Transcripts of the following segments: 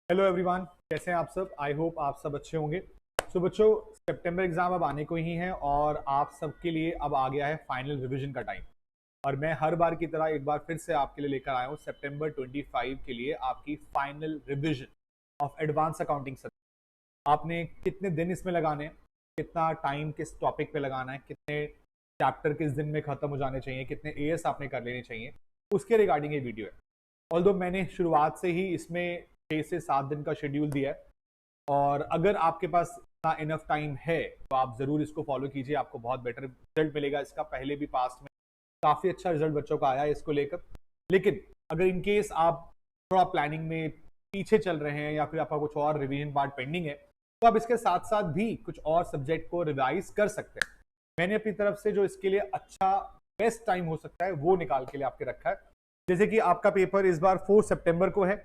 Hello everyone, कैसे हैं आप सब। आई होप आप सब अच्छे होंगे। सो बच्चों, सितंबर एग्जाम अब आने को ही है और आप सबके लिए अब आ गया है फाइनल रिवीजन का टाइम। और मैं हर बार की तरह एक बार फिर से आपके लिए लेकर आया हूँ सितंबर 25 के लिए आपकी final revision of advance accounting subject. आपने कितने दिन इसमें लगाने हैं, कितना टाइम किस टॉपिक पे लगाना है, कितने चैप्टर किस दिन में खत्म हो जाने चाहिए, कितने एएस आपने कर लेने चाहिए, उसके रिगार्डिंग ये वीडियो है। ऑल्दो मैंने शुरुआत से ही इसमें 6 से 7 दिन का शेड्यूल दिया है और अगर आपके पास इतना इनफ टाइम है तो आप जरूर इसको फॉलो कीजिए, आपको बहुत बेटर रिजल्ट मिलेगा। इसका पहले भी पास्ट में काफी अच्छा रिजल्ट बच्चों का आया है इसको लेकर। लेकिन अगर इन केस आप थोड़ा प्लानिंग में पीछे चल रहे हैं या फिर आपका कुछ और रिवीजन पार्ट पेंडिंग है तो आप इसके साथ साथ भी कुछ और सब्जेक्ट को रिवाइज कर सकते हैं। मैंने अपनी तरफ से जो इसके लिए अच्छा बेस्ट टाइम हो सकता है वो निकाल के लिए आपके रखा है। जैसे कि आपका पेपर इस बार 4 सितंबर को है,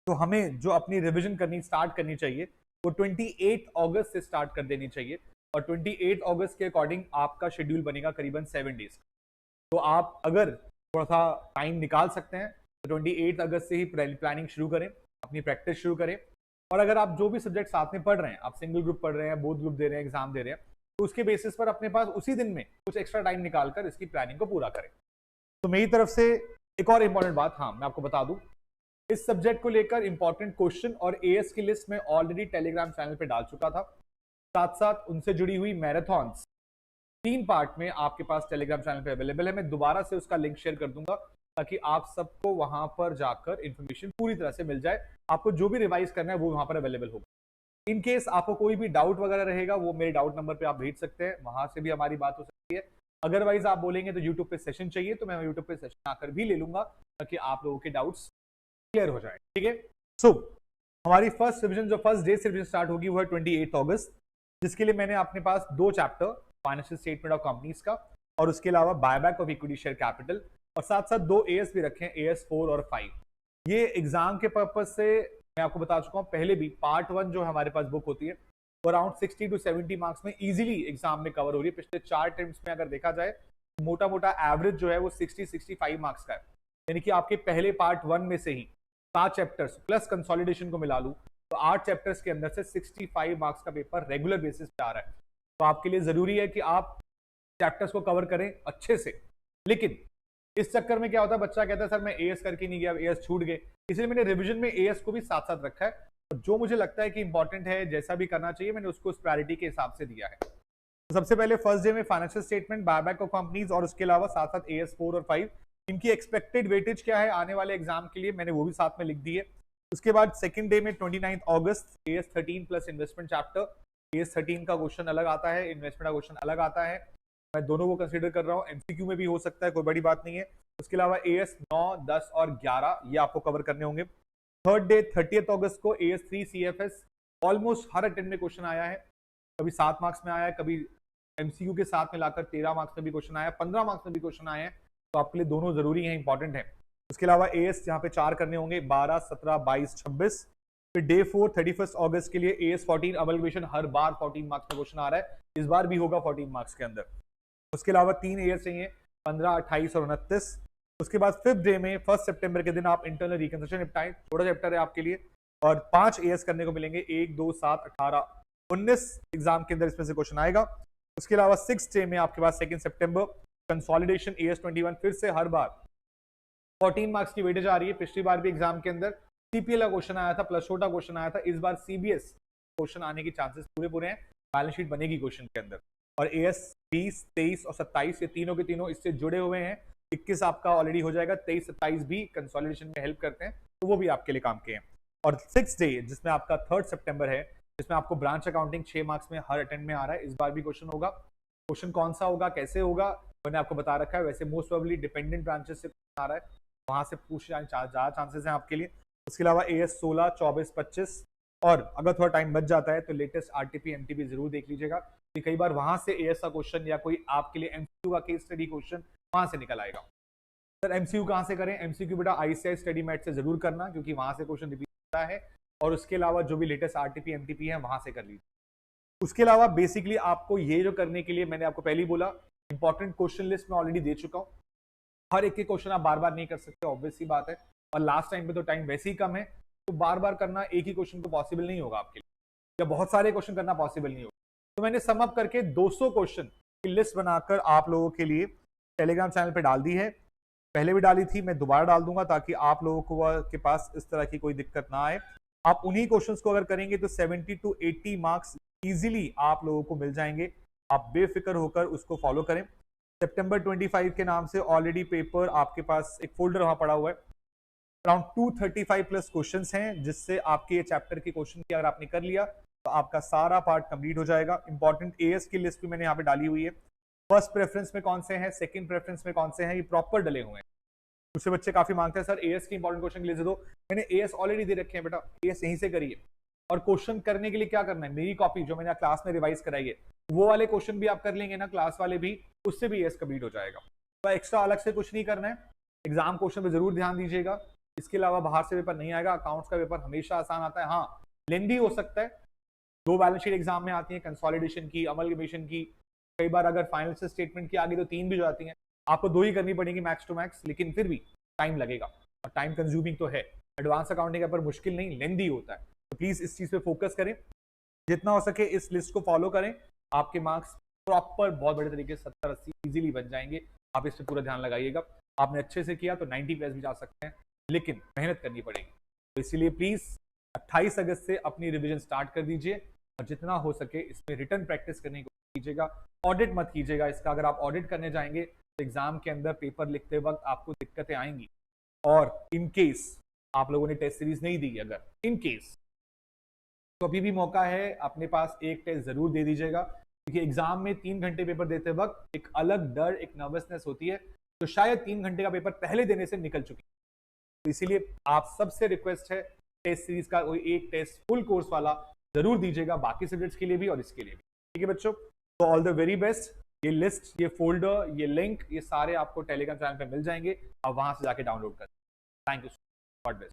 तो हमें जो अपनी रिवीजन करनी स्टार्ट करनी चाहिए वो 28 अगस्त से स्टार्ट कर देनी चाहिए। और 28 अगस्त के अकॉर्डिंग आपका शेड्यूल बनेगा करीबन 7 डेज। तो आप अगर थोड़ा सा टाइम निकाल सकते हैं तो 28 अगस्त से ही प्लानिंग शुरू करें, अपनी प्रैक्टिस शुरू करें। और अगर आप जो भी सब्जेक्ट साथ में पढ़ रहे हैं, आप सिंगल ग्रुप पढ़ रहे हैं, बोथ ग्रुप दे रहे हैं, एग्जाम दे रहे हैं, तो उसके बेसिस पर अपने पास उसी दिन में कुछ एक्स्ट्रा टाइम निकालकर इसकी प्लानिंग को पूरा करें। तो मेरी तरफ से एक और इंपॉर्टेंट बात, हाँ मैं आपको बता दूं, इस सब्जेक्ट को लेकर इंपॉर्टेंट क्वेश्चन और एएस की लिस्ट में ऑलरेडी टेलीग्राम चैनल पे डाल चुका था। साथ साथ उनसे जुड़ी हुई मैराथन्स 3 पार्ट में आपके पास टेलीग्राम चैनल पे अवेलेबल है। मैं दोबारा से उसका लिंक शेयर कर दूंगा ताकि आप सबको वहां पर जाकर इंफॉर्मेशन पूरी तरह से मिल जाए। आपको जो भी रिवाइज करना है वो वहां पर अवेलेबल होगा। इन केस आपको कोई भी डाउट वगैरह रहेगा वो मेरे डाउट नंबर पे आप भेज सकते हैं, वहां से भी हमारी बात हो सकती है। अदरवाइज आप बोलेंगे तो यूट्यूब पे सेशन चाहिए तो मैं यूट्यूब पे सेशन आकर भी ले लूंगा ताकि आप लोगों के डाउट्स क्लियर हो जाए। ठीक है। सो हमारी फर्स्ट रिवीजन जो फर्स्ट डे से रिवीजन स्टार्ट होगी वो है 28 अगस्त, जिसके लिए मैंने अपने पास 2 chapter financial statement of companies का और उसके अलावा buyback of equity share capital और साथ साथ 2 एएस भी रखे हैं, एएस 4 और 5। ये एग्जाम के पर्पज से मैं आपको बता चुका हूं पहले भी। पार्ट 1 जो हमारे पास बुक होती है वो अराउंड 60 to 70 मार्क्स में इजीली एग्जाम में कवर हो रही है। पिछले 4 अटेम्प्ट्स में अगर देखा जाए तो मोटा मोटा एवरेज जो है वो 60-65 मार्क्स का है। यानी कि आपके पहले पार्ट 1 में से ही 7 चैप्टर्स प्लस कंसोलिडेशन को मिला लूं तो 8 चैप्टर्स के अंदर से 65 मार्क्स का पेपर रेगुलर बेसिस पे आ रहा है। तो आपके लिए जरूरी है कि आप चैप्टर्स को कवर करें अच्छे से। लेकिन इस चक्कर में क्या होता है, बच्चा कहता है सर मैं एएस करके नहीं गया, एएस छूट गए, इसलिए मैंने रिवीजन में एएस को भी साथ साथ रखा है। और जो मुझे लगता है कि इंपॉर्टेंट है, जैसा भी करना चाहिए, मैंने उसको उस प्रायोरिटी के हिसाब से दिया है। तो सबसे पहले फर्स्ट डे में financial statement, buyback of companies और उसके अलावा साथ साथ एएस 4 और 5, इनकी एक्सपेक्टेड वेटेज क्या है आने वाले एग्जाम के लिए मैंने वो भी साथ में लिख दी है। उसके बाद सेकंड डे में 29 अगस्त AS 13 plus investment chapter. AS 13 का क्वेश्चन अलग आता है, इन्वेस्टमेंट का क्वेश्चन अलग आता है। मैं दोनों को कंसीडर कर रहा हूँ, एमसीक्यू में भी हो सकता है, कोई बड़ी बात नहीं है। उसके अलावा एएस 9, 10 और 11 ये आपको कवर करने होंगे। थर्ड डे 30 अगस्त को एएस 3 सीएफएस ऑलमोस्ट हर अटेम्प्ट में क्वेश्चन आया है। कभी 7 मार्क्स में आया है, कभी एमसीक्यू के साथ मिलाकर 13 मार्क्स में भी क्वेश्चन आया है, 15 मार्क्स में भी क्वेश्चन आए हैं। तो आपके लिए दोनों जरूरी हैं, इंपॉर्टेंट है। उसके अलावा एएस यहाँ पे 4 करने होंगे, 12, 17, 22, 26। फिर डे 4 31 अगस्त के लिए एएस 14 अवल्युएशन, हर बार 14 मार्क्स का क्वेश्चन आ रहा है, इस बार भी होगा 14 मार्क्स के अंदर। उसके अलावा 3 एएस चाहिए, 15, 28 और 29। उसके बाद फिफ्थ डे में 1 सितंबर के दिन आप इंटरनल रिकंस्ट्रक्शन निपटाएं, छोटा चैप्टर है आपके लिए, और 5 एएस करने को मिलेंगे, 1, 2, 7, 18, 19 एग्जाम के अंदर इसमें से क्वेश्चन आएगा। उसके अलावा 6th डे में आपके पास 2 सितंबर कंसोलिडेशन एएस 21, फिर से हर बार 14 मार्क्स की वेटेज आ रही है। पिछली बार भी एग्जाम के अंदर सीपीएल का क्वेश्चन आया था, प्लस छोटा क्वेश्चन आया था, इस बार सीबीएस क्वेश्चन आने के चांसेस पूरे पूरे हैं, बैलेंस शीट बनेगी क्वेश्चन के अंदर। और एएस 20, 23 और 27 ये तीनों के तीनों इससे जुड़े हुए हैं। 21 आपका ऑलरेडी हो जाएगा, 23, 27 भी कंसोलिडेशन में हेल्प करते हैं, तो वो भी आपके लिए काम के हैं। और 6th डे जिसमें आपका 3 सितंबर है, जिसमें आपको ब्रांच अकाउंटिंग 6 मार्क्स में हर अटेम्प्ट में आ रहा है, इस बार भी क्वेश्चन होगा। क्वेश्चन कौन सा होगा, कैसे होगा, मैंने आपको बता रखा है। वैसे मोस्ट प्रोबेबली डिपेंडेंट ब्रांचेस से आ रहा है, वहां से पूछ जाने ज्यादा चांसेस हैं आपके लिए। उसके अलावा एएस 16, 24, 25 और अगर थोड़ा टाइम बच जाता है तो लेटेस्ट आरटीपी एमटीपी जरूर देख लीजिएगा, कि कई बार वहां से एएस का क्वेश्चन या कोई आपके लिए एमसीक्यू का केस स्टडी क्वेश्चन वहां से निकल आएगा। सर एमसीक्यू कहां से करें, एमसीक्यू बेटा आईसीआई स्टडी मैट से जरूर करना, क्योंकि वहां से क्वेश्चन रिपीट होता है। और उसके अलावा जो भी लेटेस्ट आरटीपी एमटीपी है वहां से कर लीजिए। उसके अलावा बेसिकली आपको ये जो करने के लिए मैंने आपको पहले ही बोला, इंपॉर्टेंट क्वेश्चन लिस्ट में ऑलरेडी दे चुका हूं। हर एक के क्वेश्चन आप बार बार नहीं कर सकते, ऑब्वियस सी बात है, और लास्ट टाइम पे तो टाइम वैसे ही कम है। तो बार बार करना एक ही क्वेश्चन को पॉसिबल नहीं होगा आपके लिए, या बहुत सारे क्वेश्चन करना पॉसिबल नहीं होगा। तो मैंने सम अप करके 200 क्वेश्चन की लिस्ट बनाकर आप लोगों के लिए टेलीग्राम चैनल पे डाल दी है। पहले भी डाली थी, मैं दोबारा डाल दूंगा ताकि आप लोगों को के पास इस तरह की कोई दिक्कत ना आए। आप उन्हीं क्वेश्चंस को अगर करेंगे तो 70 to 80 मार्क्स इजीली आप लोगों को मिल जाएंगे। आप बेफिक्र होकर उसको फॉलो करें। सितंबर 25 के नाम से ऑलरेडी पेपर आपके पास एक फोल्डर वहां पड़ा हुआ है, अराउंड 235 प्लस क्वेश्चंस हैं, जिससे आपके ये चैप्टर के क्वेश्चन की अगर आपने कर लिया तो आपका सारा पार्ट कंप्लीट हो जाएगा। इंपॉर्टेंट एएस की लिस्ट भी मैंने यहाँ पे डाली हुई है। फर्स्ट प्रेफरेंस में कौन से हैं, सेकंड प्रेफरेंस में कौन से हैं, ये प्रॉपर डले हुए हैं। दूसरे बच्चे काफी मांगते हैं सर एएस की इंपॉर्टेंट क्वेश्चन के लिए दे दो। मैंने एएस ऑलरेडी दे रखे हैं बेटा, एएस यहीं से करिए। और क्वेश्चन करने के लिए क्या करना है, मेरी कॉपी जो मैंने क्लास में रिवाइज कराई है वो वाले क्वेश्चन भी आप कर लेंगे ना, क्लास वाले भी, उससे भी एएस कंप्लीट हो जाएगा। तो एक्स्ट्रा अलग से कुछ नहीं करना है। एग्जाम क्वेश्चन पे जरूर ध्यान दीजिएगा। इसके अलावा बाहर से पेपर नहीं आएगा। अकाउंट्स का पेपर हमेशा आसान आता है, हाँ लेंदी हो सकता है। 2 बैलेंस शीट एग्जाम में आती है, कंसोलिडेशन की, अमलगमेशन की, कई बार अगर फाइनल से स्टेटमेंट की आगे तो 3 भी जाती हैं। आपको 2 ही करनी पड़ेगी मैक्स टू मैक्स, लेकिन फिर भी टाइम लगेगा और टाइम कंज्यूमिंग तो है। एडवांस अकाउंटिंग का पेपर मुश्किल नहीं, लेंदी होता है। तो प्लीज इस चीज पे फोकस करें, जितना हो सके इस लिस्ट को फॉलो करें। आपके मार्क्स प्रॉपर बहुत बड़े तरीके से 70-80 इजीली बन जाएंगे। आप इस पे पूरा ध्यान लगाइएगा। आपने अच्छे से किया तो 90 प्लस भी जा सकते हैं, लेकिन मेहनत करनी पड़ेगी। तो इसीलिए प्लीज 28 अगस्त से अपनी रिवीजन स्टार्ट कर दीजिए और जितना हो सके इसमें रिटर्न प्रैक्टिस करने की कोशिश कीजिएगा। ऑडिट मत कीजिएगा इसका। अगर आप ऑडिट करने जाएंगे तो एग्जाम के अंदर पेपर लिखते वक्त आपको दिक्कतें आएंगी। और इन केस आप लोगों ने टेस्ट सीरीज नहीं दी, अगर इन केस, तो अभी भी मौका है, अपने पास एक टेस्ट जरूर दे दीजिएगा। क्योंकि एग्जाम में 3 घंटे पेपर देते वक्त एक अलग डर, एक नर्वसनेस होती है, तो शायद 3 घंटे का पेपर पहले देने से निकल चुकी है। तो इसीलिए आप सबसे रिक्वेस्ट है, टेस्ट सीरीज का कोई एक टेस्ट फुल कोर्स वाला जरूर दीजिएगा, बाकी सब्जेक्ट्स के लिए भी और इसके लिए भी। ठीक है बच्चों, तो ऑल द वेरी बेस्ट। ये लिस्ट, ये फोल्डर, ये लिंक, ये सारे आपको टेलीग्राम चैनल पे मिल जाएंगे। आप वहां से जाके डाउनलोड करें। Thank you, God bless.